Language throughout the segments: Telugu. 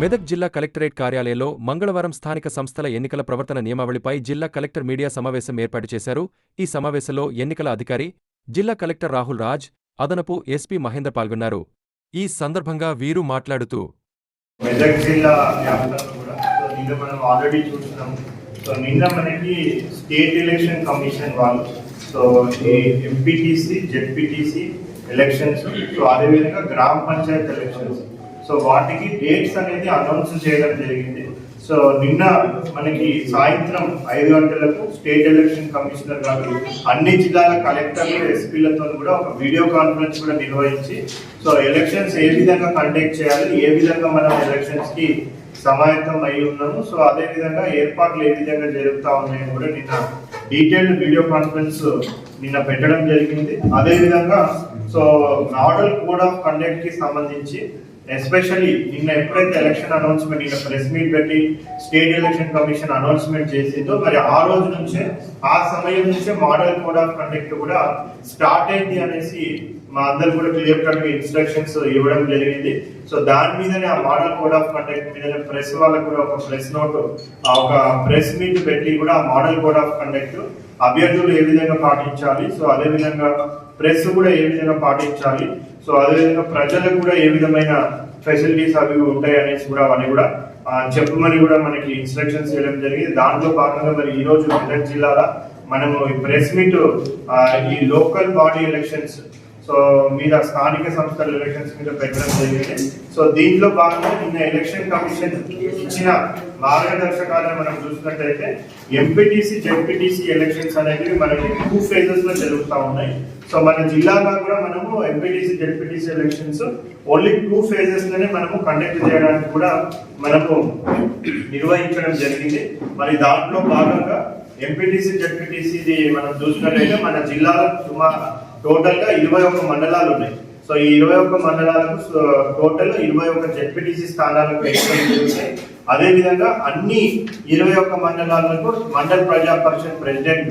మెదక్ జిల్లా కలెక్టరేట్ కార్యాలయంలో మంగళవారం స్థానిక సంస్థల ఎన్నికల ప్రవర్తన నియమావళిపై జిల్లా కలెక్టర్ మీడియా సమావేశం ఏర్పాటు చేశారు. ఈ సమావేశంలో ఎన్నికల అధికారి, జిల్లా కలెక్టర్ రాహుల్ రాజ్, అదనపు ఎస్పీ మహేందర్ పాల్గొన్నారు. ఈ సందర్భంగా వీరు మాట్లాడుతూ మెదక్ జిల్లా మనం ఆల్రెడీ చూస్తున్నాం. నిన్న మనకి స్టేట్ ఎలక్షన్ కమిషన్ వాళ్ళు ఎంపీటీసీ, జెడ్పీటీసీ ఎలక్షన్స్, అదేవిధంగా గ్రామ పంచాయత్ ఎలక్షన్స్, వాటికి డేట్స్ అనేది అనౌన్స్ చేయడం జరిగింది. నిన్న మనకి సాయంత్రం 5 గంటలకు స్టేట్ ఎలక్షన్ కమిషనర్ గారు అన్ని జిల్లాల కలెక్టర్లు, ఎస్పీలతో కూడా ఒక వీడియో కాన్ఫరెన్స్ కూడా నిర్వహించి ఎలక్షన్స్ ఏ విధంగా కండక్ట్ చేయాలి, ఏ విధంగా మనం ఎలక్షన్స్ కి సమాయత్తం అయి ఉన్నాము, అదే విధంగా ఏర్పాట్లు ఏ విధంగా జరుగుతా ఉన్నాయని కూడా నిన్న డీటెయిల్డ్ వీడియో కాన్ఫరెన్స్ నిన్న పెట్టడం జరిగింది. అదే విధంగా మోడల్ కోడ్ ఆఫ్ కండక్ట్ కి సంబంధించి ఎస్పెషల్లీ నిన్న ఎప్పుడైతే ఎలక్షన్ అనౌన్స్మెంట్ నిన్న ప్రెస్ మీట్ పెట్టి స్టేట్ ఎలక్షన్ కమిషన్ అనౌన్స్మెంట్ చేసిందో మరి ఆ రోజు నుంచే, ఆ సమయం నుంచే మోడల్ కోడ్ ఆఫ్ కండక్ట్ కూడా స్టార్ట్ అయింది అనేసి మా అందరు కూడా క్లియర్ కట్ ఇన్స్ట్రక్షన్స్ ఇవ్వడం జరిగింది. దాని మీదనే ఆ మోడల్ కోడ్ ఆఫ్ కండక్ట్ మీదనే ప్రెస్ వాళ్ళకు కూడా ఒక ప్రెస్ నోట్, ఒక ప్రెస్ మీట్ పెట్టి కూడా ఆ మోడల్ కోడ్ ఆఫ్ కండక్ట్ అభ్యర్థులు ఏ విధంగా పాటించాలి, అదే విధంగా ప్రెస్ కూడా ఏ విధంగా పాటించాలి, అదేవిధంగా ప్రజలకు కూడా ఏ విధమైన ఫెసిలిటీస్ అవి ఉంటాయి అనేసి కూడా అవన్నీ కూడా చెప్పమని కూడా మనకి ఇన్స్ట్రక్షన్స్ చేయడం జరిగింది. దాంట్లో భాగంగా మరి ఈ రోజు మెదక్ జిల్లాలో మనము ప్రెస్ మీట్ ఈ లోకల్ బాడీ ఎలక్షన్స్ మీద, స్థానిక సంస్థల ఎలక్షన్స్ మీద పెట్టడం జరిగింది. దీంట్లో భాగంగా నిన్న ఎలక్షన్ కమిషన్ ఇచ్చిన మార్గదర్శకాలను మనం చూసినట్టయితే ఎంపీటీసీ, జెడ్పీటీసీ ఎలక్షన్స్ అనేవి మనకి 2 phases లో జరుగుతూ ఉన్నాయి. మన జిల్లాలో కూడా మనము MPTC, ZPTC elections only 2 phases లోనే మనము కండక్ట్ చేయడానికి కూడా మనము నిర్వహించడం జరిగింది. మరి దాంట్లో భాగంగా ఎంపీటీసీ, జెడ్పీటీసీ మనం చూసినట్టయితే మన జిల్లాలో సుమారు టోటల్ గా 21 మండలాలు ఉన్నాయి. ఈ 21 మండలాలకు టోటల్ 21 జెడ్పీటీసీ స్థానాలకు ఉన్నాయి. అదే విధంగా అన్ని 21 మండలాలకు మండల ప్రజా పరిషత్ ప్రెసిడెంట్,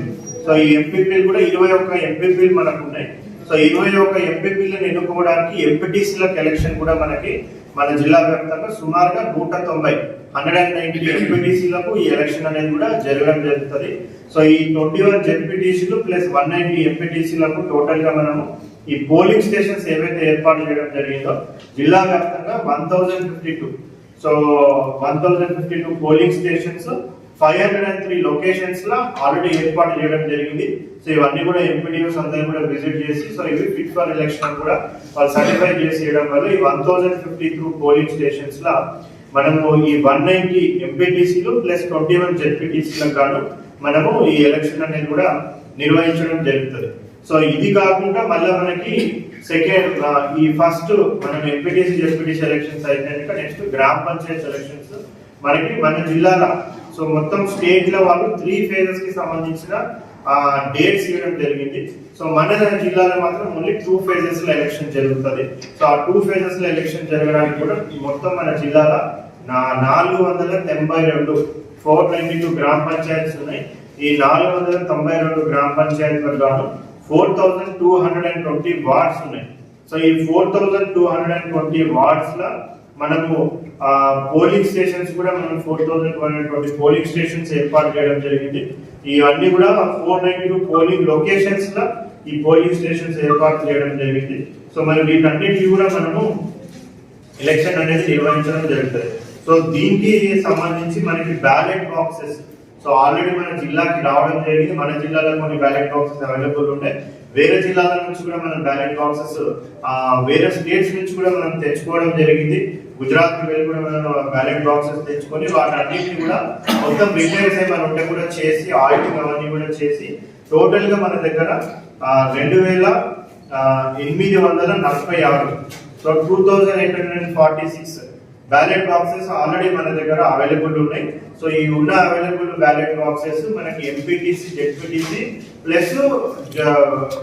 ఈ ఎంపీపీలు కూడా 21 ఎంపీపీలు మనకు ఉన్నాయి. 21 ఎంపీపీలను ఎన్నుకోవడానికి ఎంపీటీసీలకు ఎలక్షన్ కూడా మనకి మన జిల్లా వ్యాప్తంగా సుమారుగా 190 ఎంపీటీసీలకు ఈ ఎలక్షన్ అనేది కూడా జరగడం జరుగుతుంది. ఈ 21 జెడ్పీటీసీలు ప్లస్ 190 ఎంపీటీసీలకు టోటల్ గా మనము ఈ పోలింగ్ స్టేషన్స్ ఏవైతే ఏర్పాటు చేయడం జరిగిందో జిల్లా వ్యాప్తంగా 1052 పోలింగ్ స్టేషన్స్ 503 లొకేషన్స్ లో ఆల్రెడీ ఏర్పాటు చేయడం జరిగింది. ఇవన్నీ కూడా ఎంపీడీఓస్ అందరూ కూడా విజిట్ చేసి ఇవి ఫిట్ ఫర్ ఎలక్షన్ కూడా వాళ్ళు సర్టిఫై చేసి చేయడం వల్ల ఈ 1052 పోలింగ్ స్టేషన్స్ లో మనము ఈ 190 ఎంపీటీసీలు ప్లస్ 21 జెడ్పీటీసీలకు గాను మనము ఈ ఎలక్షన్ అనేది కూడా నిర్వహించడం జరుగుతుంది. ఇది కాకుండా మళ్ళీ మనకి సెకండ్ ఈ ఫస్ట్ మనం ఎంపీటీసీ, జెడ్పీటీసీ ఎలక్షన్స్ అయిపోయాక నెక్స్ట్ గ్రామ పంచాయత్ ఎలక్షన్స్ మనకి మన జిల్లాలో మొత్తం స్టేట్ లో వాళ్ళు 3 phases కి సంబంధించిన డేట్స్ ఇవ్వడం జరిగింది. మన జిల్లాలో మాత్రం ఓన్లీ 2 phases లో ఎలక్షన్ జరుగుతుంది. ఆ 2 phases లో ఎలక్షన్ జరగడానికి కూడా మొత్తం మన జిల్లాలో 492 గ్రామ పంచాయతీస్ ఉన్నాయి. ఈ 492 గ్రామ పంచాయతీలకు గాను 4220 వార్డ్స్ ఉన్నాయి. ఈ 4220 వార్డ్స్ లో మనము పోలింగ్ స్టేషన్స్ కూడా మనం 4220 పోలింగ్ స్టేషన్స్ ఏర్పాటు చేయడం జరిగింది. ఇవన్నీ కూడా 492 పోలింగ్ లొకేషన్స్ లో ఈ పోలింగ్ స్టేషన్స్ ఏర్పాటు చేయడం జరిగింది. మరి వీటన్నిటికీ కూడా మనము ఎలక్షన్ అనేది నిర్వహించడం జరుగుతుంది. దీనికి సంబంధించి మనకి బ్యాలెట్ బాక్సెస్ ఆల్రెడీ మన జిల్లాకి రావడం జరిగింది. మన జిల్లాలో కొన్ని బ్యాలెట్ బాక్సెస్ అవైలబుల్ ఉంటాయి. వేరే జిల్లాల నుంచి కూడా మనం బ్యాలెట్ బాక్సెస్ వేరే స్టేట్స్ నుంచి కూడా మనం తెచ్చుకోవడం జరిగింది. గుజరాత్ కి వెళ్ళి కూడా మనం బ్యాలెట్ బాక్సెస్ తెచ్చుకొని వాటన్నిటిని కూడా మొత్తం రిపేర్స్ ఏమైనా ఉంటే కూడా చేసి ఆయిలింగ్ అవన్నీ కూడా చేసి టోటల్ గా మన దగ్గర 2846 2846 బ్యాలెట్ బాక్సెస్ ఆల్రెడీ మన దగ్గర అవైలబుల్ ఉన్నాయి. ఈ ఉన్న అవైలబుల్ బ్యాలెట్ బాక్సెస్ మనకి ఎంపీటీసీ, జెడ్పీటీసీ ప్లస్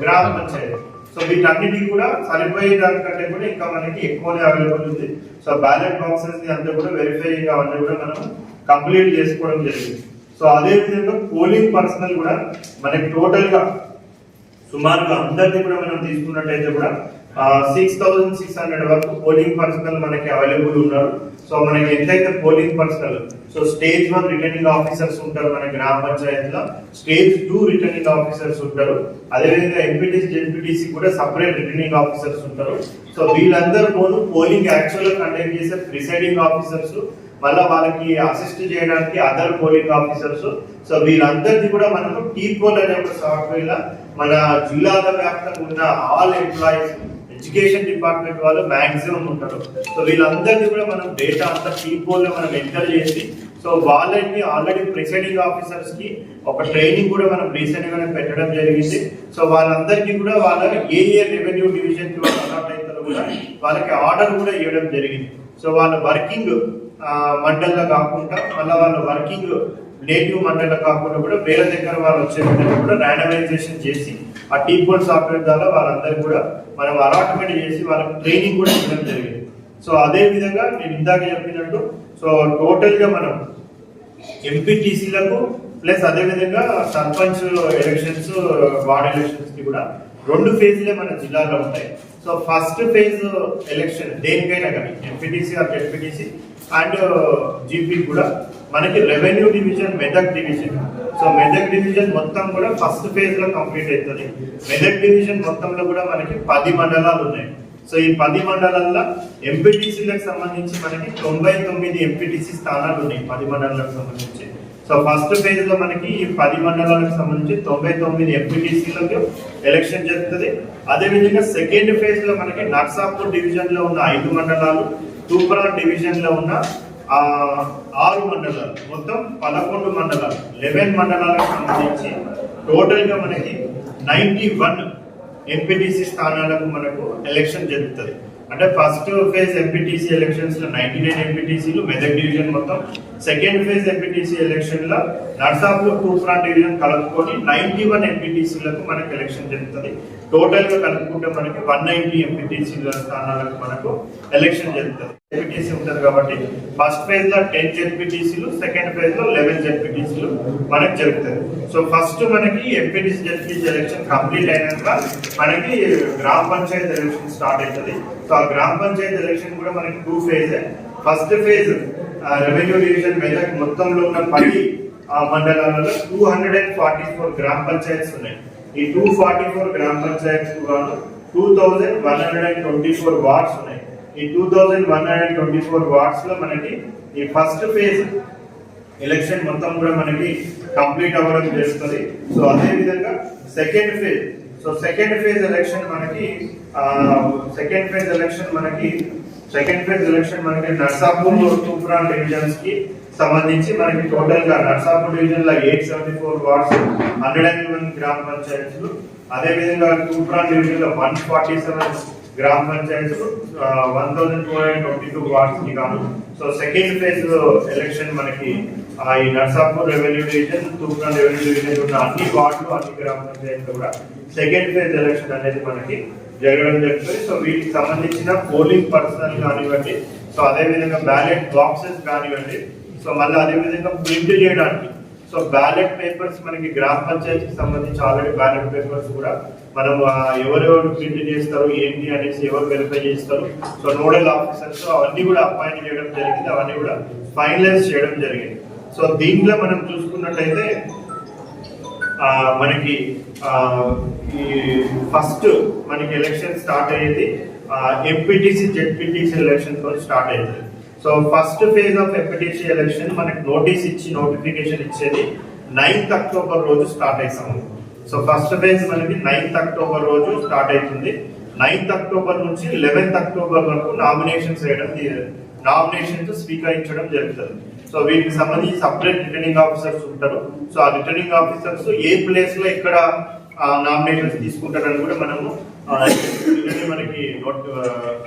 గ్రామ పంచాయతీ వీటన్నిటికీ కూడా సరిపోయే దానికంటే కూడా ఇంకా మనకి ఎక్కువనే అవైలబుల్ ఉంది. బ్యాలెట్ బాక్సెస్ అంతా కూడా వెరిఫైయింగ్ అవన్నీ కూడా మనం కంప్లీట్ చేసుకోవడం జరిగింది. అదే విధంగా పోలింగ్ పర్సనల్ కూడా మనకి టోటల్ గా సుమారుగా అందరినీ కూడా మనం తీసుకున్నట్టయితే కూడా 6600 వరకు పోలింగ్ పర్సనల్ మనకి అవైలబుల్ ఉన్నారు. సో మనకి ఎంతైతే polling personnel, so stage 1 returning officers ఉంటారు మన గ్రామ పంచాయతీలో, స్టేజ్ 2 రిటర్నింగ్ ఆఫీసర్స్ ఉంటారు, అదేవిధంగా ఎంపీటీసీ జెడ్పీటీసీ కూడా సపరేట్ రిటర్నింగ్ ఆఫీసర్స్ ఉంటారు. సో వీళ్ళందరూ పోలింగ్ యాక్చువల్ గా కండక్ట్ చేసే ప్రిసైడింగ్ ఆఫీసర్స్, మళ్ళీ వాళ్ళకి అసిస్ట్ చేయడానికి అదర్ పోలింగ్ ఆఫీసర్స్. సో వీళ్ళందరినీ కూడా మనము టీపోల్ అనే ఒక సాఫ్ట్వేర్ లా మన జిల్లాల వ్యాప్తంగా ఉన్న ఆల్ ఎంప్లాయీస్, ఎడ్యుకేషన్ డిపార్ట్మెంట్ వాళ్ళు మాక్సిమం ఉంటారు. సో వీళ్ళందరినీ కూడా మనం డేటా అంతా టీపోల్ లో మనం ఎంటర్ చేసి, సో వాళ్ళకి ఆల్రెడీ ప్రిసైడింగ్ ఆఫీసర్స్ కి ఒక ట్రైనింగ్ కూడా మనం రీసెంట్ గానే పెట్టడం జరిగింది. సో వాళ్ళందరికీ కూడా వాళ్ళ ఏ రెవెన్యూ డివిజన్ కి అలాట్ అవుతారో కూడా వాళ్ళకి ఆర్డర్ కూడా ఇవ్వడం జరిగింది. సో వాళ్ళ వర్కింగ్ మండల్లో కాకుండా మళ్ళీ వాళ్ళ వర్కింగ్ నేటివ్ మండల్లో కాకుండా కూడా వేరే దగ్గర వాళ్ళు వచ్చే విధంగా కూడా ర్యాండమైజేషన్ చేసి ఆ టీపోల్ సాఫ్ట్వేర్ ద్వారా వాళ్ళందరికీ కూడా మనం అలాట్మెంట్ చేసి వాళ్ళకి ట్రైనింగ్ కూడా ఇవ్వడం జరిగింది. సో అదే విధంగా నేను ఇందాక చెప్పినట్టు, సో టోటల్ గా మనం ఎంపీటీసీలకు ప్లస్ అదే విధంగా సర్పంచ్ ఎలక్షన్స్, వార్డ్ ఎలక్షన్స్ కి కూడా 2 ఫేజ్లే మన జిల్లాలో ఉంటాయి. సో ఫస్ట్ ఫేజ్ ఎలక్షన్ దేనికైనా కానీ MPTC or ZPTC and GP కూడా మనకి revenue division Medak division. So Medak division మొత్తం కూడా ఫస్ట్ ఫేజ్ లో కంప్లీట్ అవుతుంది. మెదక్ డివిజన్ మొత్తంలో కూడా మనకి 10 మండలాలు ఉన్నాయి. సో ఈ 10 మండలాల్లో ఎంపీటీసీలకు సంబంధించి మనకి 99 ఎంపీటీసీ స్థానాలు ఉన్నాయి 10 మండలాలకు సంబంధించి. సో ఫస్ట్ ఫేజ్ లో మనకి ఈ 10 మండలాలకు సంబంధించి 99 ఎంపీటీసీలకు ఎలక్షన్ జరుగుతుంది. అదేవిధంగా సెకండ్ ఫేజ్ లో మనకి నర్సాపూర్ డివిజన్ లో ఉన్న 5 మండలాలు, తూప్రాన్ డివిజన్ లో ఉన్న 6 మండలాలు, మొత్తం 11 మండలాలు, 11 మండలాలకు సంబంధించి టోటల్ గా మనకి 91 ఎంపీటీసీ స్థానాలకు మనకు ఎలక్షన్ జరుగుతుంది. అంటే ఫస్ట్ ఫేజ్ ఎంపీటీసీ ఎలక్షన్స్ లో 99 ఎంపీటీసీలు మెదక్ డివిజన్ మొత్తం, సెకండ్ ఫేజ్ ఎంపీటీసీ ఎలక్షన్ లో నర్సాపూర్, తూప్రాన్ డివిజన్ కలుపుకొని 91 ఎంపీటీసీలకు మనకు ఎలక్షన్ జరుగుతుంది. టోటల్ గా కలుపుకుంటే మనకి 190 ఎంపీటీసీల స్థానాలకు మనకు ఎలక్షన్ జరుగుతుంది. ఎంపీటీసీ ఉంటుంది కాబట్టి ఫస్ట్ ఫేజ్ లో 10 జెడ్పీటీసీలు, సెకండ్ ఫేజ్ లో 11 జెడ్పీటీసీలు మనకు జరుగుతుంది. సో ఫస్ట్ మనకి ఎంపీటీసీ జెడ్పీటీసీ ఎలక్షన్ కంప్లీట్ అయినాక మనకి గ్రామ పంచాయతీ ఎలక్షన్ స్టార్ట్ అవుతుంది. సో ఆ గ్రామ పంచాయతీ ఎలక్షన్ కూడా మనకి 2 phase. First phase revenue division Medak మొత్తంలో ఉన్న 10 మండలాలలో 244 గ్రామ పంచాయతీస్ ఉన్నాయి. ఈ 244 గ్రామ పంచాయతీస్ 2124 వార్డ్స్ ఉన్నాయి. ఈ 2124 వార్డ్స్ లో మనకి ఈ ఫస్ట్ ఫేజ్ ఎలక్షన్ మొత్తం కూడా మనకి కంప్లీట్ అవ్వడం జరుగుతుంది. సో అదే విధంగా second phase, so second phase election మనకి నర్సాపూర్, తూప్రాన్ డివిజన్స్ కి సంబంధించి మనకి టోటల్ గా నర్సాపూర్ డివిజన్ లో 874 వార్డ్స్, 101 గ్రామ పంచాయతీలు, అదే విధంగా తూప్రాన్ డివిజన్ లో 147 గ్రామ పంచాయతీలు, 1222 వార్డ్స్ కి గాను. సో సెకండ్ ఫేజ్ ఎలక్షన్ మనకి ఈ Narsapur revenue division, Toopran revenue division ఉన్న అన్ని వార్డులు, అన్ని గ్రామ పంచాయతీలు కూడా సెకండ్ ఫేజ్ ఎలక్షన్ అనేది మనకి జరగడం జరుగుతుంది. సో వీటికి సంబంధించిన పోలింగ్ పర్సనల్ కానివ్వండి, సో అదే విధంగా బ్యాలెట్ బాక్సెస్ కానివ్వండి, సో మళ్ళీ అదే విధంగా ప్రింట్ చేయడానికి, సో బ్యాలెట్ పేపర్స్ మనకి గ్రామ పంచాయతీకి సంబంధించి ఆల్రెడీ బ్యాలెట్ పేపర్స్ కూడా మనం ఎవరెవరు ప్రింట్ చేస్తారు ఏంటి అనేసి ఎవరు వెరిఫై చేస్తారు, సో నోడల్ ఆఫీసర్స్ అవన్నీ కూడా అపాయింట్ చేయడం జరిగింది, అవన్నీ కూడా ఫైనలైజ్ చేయడం జరిగింది. సో దీంట్లో మనం చూసుకున్నట్లయితే మనకి ఈ ఫస్ట్ మనకి ఎలక్షన్ స్టార్ట్ అయ్యేది ఎంపీటీసీ జెడ్పీటీసీ ఎలక్షన్ తో స్టార్ట్ అవుతుంది. So first phase of MPTC election మనకి నోటిఫికేషన్ ఇచ్చేది 9th అక్టోబర్ రోజు స్టార్ట్ అవుతాము. సో ఫస్ట్ ఫేజ్ మనకి 9th అక్టోబర్ రోజు స్టార్ట్ అవుతుంది. 9th అక్టోబర్ నుంచి 11th అక్టోబర్ వరకు నామినేషన్స్ స్వీకరించడం జరుగుతుంది. సో వీటికి సంబంధించి సపరేట్ రిటర్నింగ్ ఆఫీసర్స్ ఉంటారు. సో ఆ రిటర్నింగ్ ఆఫీసర్స్ ఏ ప్లేస్ లో ఎక్కడ నామినేషన్స్ తీసుకుంటారని కూడా మనము మనకి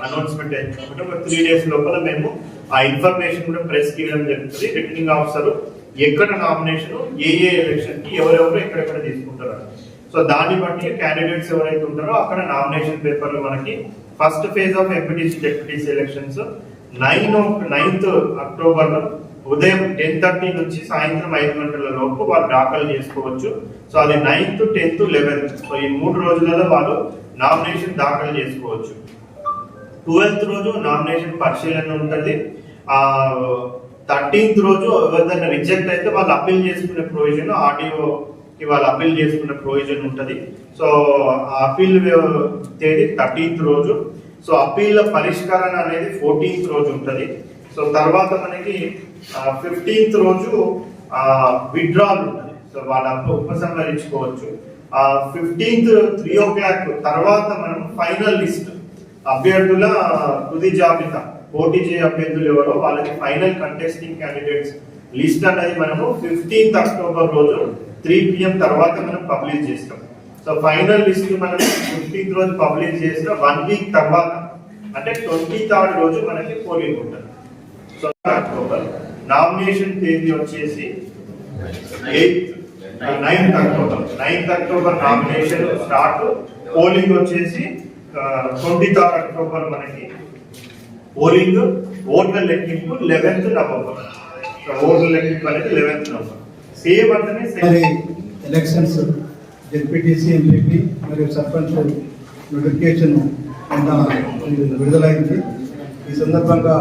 అనౌన్స్మెంట్ అయినప్పుడు 3 days లోపల మేము ఆ ఇన్ఫర్మేషన్ కూడా ప్రెస్ చేయడం జరుగుతుంది. రిటర్నింగ్ ఆఫీసర్ ఎక్కడ నామినేషన్ ఏ ఎలక్షన్ కి ఎవరెవరు ఎక్కడెక్కడ తీసుకుంటారు, సో దాన్ని బట్టి క్యాండిడేట్స్ ఎవరైతే ఉంటారో అక్కడ నామినేషన్ పేపర్లు మనకి first phase of MPTC ZPTC elections 9th October ఉదయం 10:30 నుంచి సాయంత్రం 5 గంటల లోపు వాళ్ళు దాఖలు చేసుకోవచ్చు. సో అది 9th, 10th, 11th, సో ఈ 3 రోజులలో వాళ్ళు నామినేషన్ దాఖలు చేసుకోవచ్చు. 12th రోజు నామినేషన్ పరిశీలన ఉంటుంది. 13th రోజు ఎవరిదైనా రిజెక్ట్ అయితే వాళ్ళు అప్పీల్ చేసుకునే ప్రొవిజన్, ఆర్డీఓకి వాళ్ళు అప్పీల్ చేసుకునే ప్రొవిజన్ ఉంటుంది. సో అప్పీల్ తేదీ 13th రోజు. సో అప్పీల్ పరిష్కరణ అనేది 14th రోజు ఉంటుంది. సో తర్వాత మనకి 15th రోజు విత్డ్రాల్ ఉంటుంది. సో వాళ్ళ ఉపసంహరించుకోవచ్చు. 15th 3 o'clock తర్వాత మనం ఫైనల్ లిస్ట్ అభ్యర్థుల తుది జాబితా, పోటీ చేయ అభ్యర్థులు ఎవరో వాళ్ళకి ఫైనల్ కంటెస్టింగ్ క్యాండిడేట్స్ లిస్ట్ అనేది మనము 15th అక్టోబర్ రోజు 3 PM తర్వాత మనం పబ్లిష్ చేస్తాం. సో ఫైనల్ లిస్ట్ మనం 15th రోజు పబ్లిష్ చేసిన 1 వీక్ తర్వాత అంటే 23rd రోజు మనకి పోలింగ్ ఉంటుంది. సో అక్టోబర్ నామినేషన్ తేదీ వచ్చేసి 9th October nomination start. Polling వచ్చేసి 23rd అక్టోబర్ మనకి పోలింగ్. ఓట్ల లెక్కింపు 11th నవంబర్. సో ఓట్ల లెక్కింపు అనేది 11th నవంబర్. సేమ్ అంటేనే ఎలక్షన్స్ జెడ్పీటీసీ, ఎంపీపీ మరియు సర్పంచ్ నోటిఫికేషన్ విడుదలైంది. ఈ సందర్భంగా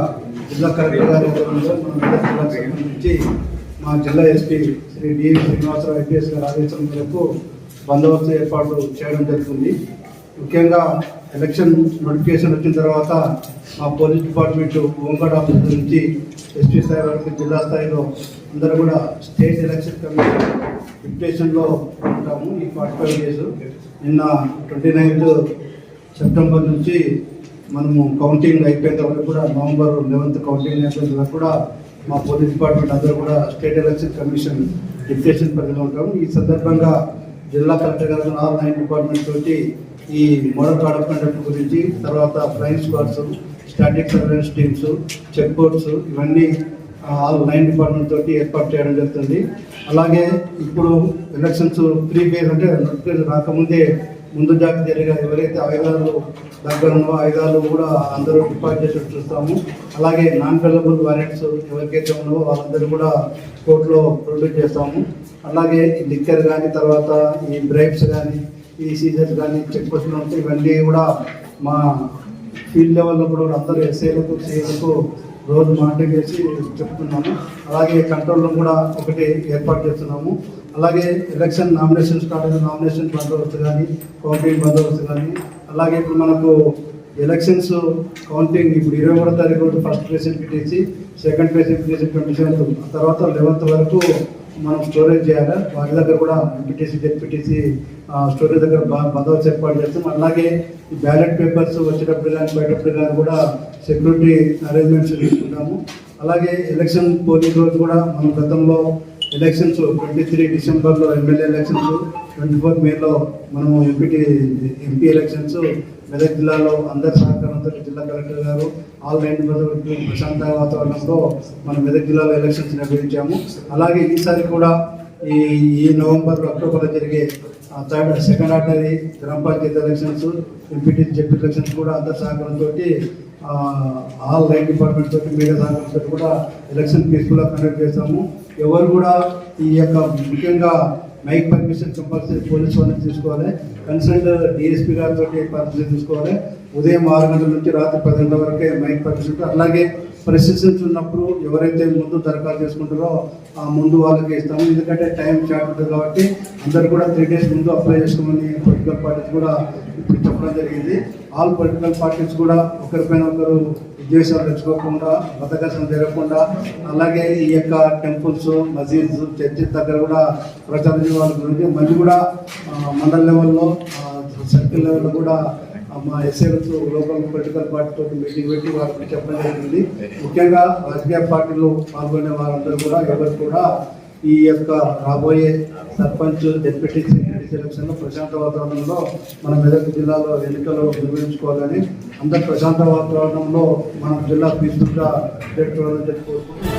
జిల్లా కలెక్టర్ గారి సంబంధించి మా జిల్లా SP Shri D Srinivasarao IPS గారి ఆదేశం మేరకు బందోబస్తు ఏర్పాటు చేయడం జరుగుతుంది. ముఖ్యంగా ఎలక్షన్ నోటిఫికేషన్ వచ్చిన తర్వాత మా పోలీస్ డిపార్ట్మెంట్ హోంగార్డ్ ఆఫీసర్ నుంచి ఎస్పీ స్థాయి వరకు జిల్లా స్థాయిలో అందరూ కూడా స్టేట్ ఎలక్షన్ కమిషన్ డిప్యుటేషన్లో ఉంటాము. ఈ 45 days నిన్న 29th సెప్టెంబర్ నుంచి మనము కౌంటింగ్ అయిపోయేంత వరకు కూడా నవంబర్ 11th కౌంటింగ్ అయిపోయేంత వరకు కూడా మా పోలీస్ డిపార్ట్మెంట్ అందరూ కూడా స్టేట్ ఎలక్షన్ కమిషన్ డిప్యుటేషన్ పరిధిలో ఉంటాము. ఈ సందర్భంగా జిల్లా కలెక్టర్ గారు ఆల్ 9 డిపార్ట్మెంట్ తోటి ఈ మోడల్ కోడ్ ఆఫ్ కండక్ట్ గురించి, తర్వాత flying squads, static surveillance teams, check posts ఇవన్నీ ఆల్ 9 డిపార్ట్మెంట్ తోటి ఏర్పాటు చేయడం జరుగుతుంది. అలాగే ఇప్పుడు ఎలక్షన్స్ 3 days అంటే నోటిఫికేషన్ రాకముందే ముందు జాగ్రత్త జరిగా ఎవరైతే ఆయుధాలు దగ్గర ఉన్నో ఆయుధాలు కూడా అందరూ డిపాజిట్ చేసి చూస్తాము. అలాగే నాన్ అవైలబుల్ వారెంట్స్ ఎవరికైతే ఉన్నావో వాళ్ళందరూ కూడా కోర్టులో ప్రొడ్యూస్ చేస్తాము. అలాగే లిక్కర్ కానీ, తర్వాత ఈ బ్రైబ్స్ కానీ, ఈ సీజర్స్ కానీ, చెక్ పోస్టులు ఉంటాయి. ఇవన్నీ కూడా మా ఫీల్డ్ లెవెల్లో కూడా అందరూ ఎస్ఐలకు, సిఐలకు రోజు మానిటర్ చేసి చెప్తున్నాము. అలాగే కంట్రోల్ రూమ్ కూడా ఒకటి ఏర్పాటు చేస్తున్నాము. అలాగే ఎలక్షన్ నామినేషన్ స్టార్ట్ అయిన నామినేషన్ బందోబస్తు కానీ, కౌంటింగ్ బందోబస్తు కానీ, అలాగే ఇప్పుడు మనకు ఎలక్షన్స్ కౌంటింగ్ ఇప్పుడు 21వ తారీఖు రోజు first phase MPTC, second phase MPTC 27th, తర్వాత 11th వరకు మనం స్టోరేజ్ చేయాలి. వాటి దగ్గర కూడా ఎంపీటీసీ, జెడ్పీటీసీ స్టోరేజ్ దగ్గర బందోబస్తు ఏర్పాటు చేస్తాం. అలాగే ఈ బ్యాలెట్ పేపర్స్ వచ్చేటప్పుడు కానీ బయటప్పుడు కానీ కూడా సెక్యూరిటీ అరేంజ్మెంట్స్ తీసుకుంటాము. అలాగే ఎలక్షన్ పోలింగ్ రోజు కూడా మనం గతంలో ఎలక్షన్స్ 23 డిసెంబర్లో ఎమ్మెల్యే ఎలక్షన్స్, 24 మేలో మనము ఎంపీ ఎలక్షన్స్ మెదక్ జిల్లాలో అందరి సహకారంతో జిల్లా కలెక్టర్ గారు ఆల్ 9 ప్రశాంత వాతావరణంలో మనం మెదక్ జిల్లాలో ఎలక్షన్స్ నిర్వహించాము. అలాగే ఈసారి కూడా ఈ నవంబర్, అక్టోబర్లో జరిగే సెకండ్ ఆర్డినరీ గ్రామ panchayat elections, MPT, ZP elections కూడా అందరి సహకారంతో ఆల్ 9 డిపార్ట్మెంట్ తోటి, మీడియా సహకారంతో కూడా ఎలక్షన్ పీస్ఫుల్గా కండక్ట్ చేస్తాము. ఎవరు కూడా ఈ యొక్క ముఖ్యంగా మైక్ పర్మిషన్ కంపల్సరీ పోలీస్ వాళ్ళని తీసుకోవాలి. కన్సల్ట్ డిఎస్పీ గారితో పర్మిషన్ తీసుకోవాలి. ఉదయం 6 గంటల నుంచి రాత్రి 10 గంటల వరకే మైక్ పర్మిషన్. అలాగే ప్రెసిడెన్స్ ఉన్నప్పుడు ఎవరైతే ముందు దరఖాస్తు చేసుకుంటారో ఆ ముందు వాళ్ళకి ఇస్తాము. ఎందుకంటే టైం షార్ట్ ఉంటుంది కాబట్టి అందరు కూడా 3 days ముందు అప్లై చేసుకోమని పొలిటికల్ పార్టీస్ కూడా ఇప్పుడు చెప్పడం జరిగింది. ఆల్ పొలిటికల్ పార్టీస్ కూడా ఒకరిపైన ఒకరు విద్వేషాలు తెచ్చుకోకుండా, మతఘర్షణ జరగకుండా, అలాగే ఈ యొక్క టెంపుల్స్, మసీద్స్, చర్చిల దగ్గర కూడా ప్రచారం వాళ్ళ గురించి మళ్ళీ కూడా మండల లెవెల్లో, సర్కిల్ లెవెల్లో కూడా మా ఎస్ఐలతో లోకల్ పొలిటికల్ పార్టీతో మీటింగ్ పెట్టి వాళ్ళకి చెప్పడం జరిగింది. ముఖ్యంగా రాజకీయ పార్టీలో పాల్గొనే వారందరూ కూడా ఎవరు కూడా ఈ యొక్క రాబోయే సర్పంచ్, డెప్యూటీసీ ఎలక్షన్లో ప్రశాంత వాతావరణంలో మన మెదక్ జిల్లాలో ఎన్నికలు నిర్వహించుకోవాలని, అందరు ప్రశాంత వాతావరణంలో మన జిల్లా పీస్ఫుల్గా చెప్పుకోవాలని చెప్పుకోవచ్చు.